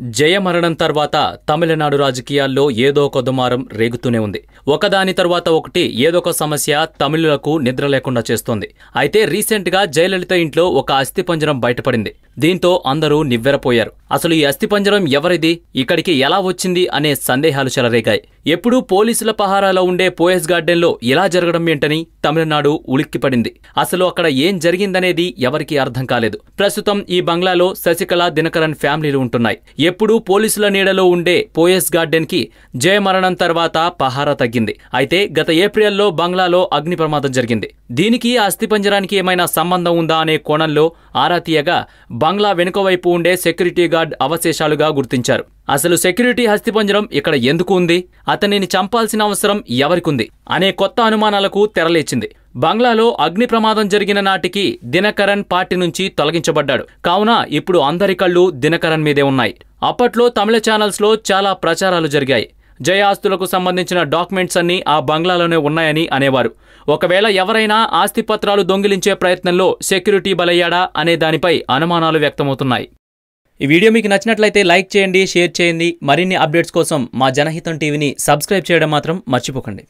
జయ మరణం తర్వాత తమిళనాడు రాజకీయాల్లో ఏదో ఒక దుమారం రేగుతూనే ఉంది. ఒకదాని తర్వాత ఒకటి ఏదొక సమస్య తమిళులకు నిద్ర లేకుండా చేస్తోంది. అయితే రీసెంట్ గా జయలలిత ఇంట్లో ఒక అస్థిపంజరం బయటపడింది. దీంతో అందరూ నివ్వెరపోయారు. అసలు ఈ అస్థిపంజరం ఎవరిది, ఇక్కడికి ఎలా వచ్చింది అనే సందేహాలు చెలరేగాయి. ఎప్పుడూ పోలీసుల పహారాలో ఉండే పోయస్ గార్డెన్ లో ఇలా జరగడం ఏంటని తమిళనాడు ఉలిక్కిపడింది. అసలు అక్కడ ఏం జరిగిందనేది ఎవరికీ అర్థం కాలేదు. ప్రస్తుతం ఈ బంగ్లాలో శశికళ, దినకరన్ ఫ్యామిలీలు ఉంటున్నాయి. ఎప్పుడూ పోలీసుల నీడలో ఉండే పోయస్ గార్డెన్ కి జయ మరణం తర్వాత పహారా తగ్గింది. అయితే గత ఏప్రిల్లో బంగ్లాలో అగ్ని ప్రమాదం జరిగింది. దీనికి ఆ అస్థిపంజరానికి ఏమైనా సంబంధం ఉందా అనే కోణంలో ఆరా తీయగా బంగ్లా వెనుక వైపు ఉండే సెక్యూరిటీ గార్డ్ అవశేషాలుగా గుర్తించారు. అసలు సెక్యూరిటీ అస్థిపంజరం ఇక్కడ ఎందుకు ఉంది, అతనిని చంపాల్సిన అవసరం ఎవరికుంది అనే కొత్త అనుమానాలకు తెరలేచింది. బంగ్లాలో అగ్ని ప్రమాదం జరిగిన నాటికి దినకరన్ పార్టీ నుంచి తొలగించబడ్డాడు. కావున ఇప్పుడు అందరి కళ్ళు దినకరన్ మీదే ఉన్నాయి. అప్పట్లో తమిళ ఛానల్స్ లో చాలా ప్రచారాలు జరిగాయి. జయ ఆస్తులకు సంబంధించిన డాక్యుమెంట్స్ అన్నీ ఆ బంగ్లాలోనే ఉన్నాయని అనేవారు. ఒకవేళ ఎవరైనా ఆస్తిపత్రాలు దొంగిలించే ప్రయత్నంలో సెక్యూరిటీ బలయ్యాడా అనే దానిపై అనుమానాలు వ్యక్తమవుతున్నాయి. ఈ వీడియో మీకు నచ్చినట్లయితే లైక్ చేయండి, షేర్ చేయండి. మరిన్ని అప్డేట్స్ కోసం మా జనహితం టీవీని సబ్స్క్రైబ్ చేయడం మాత్రం మర్చిపోకండి.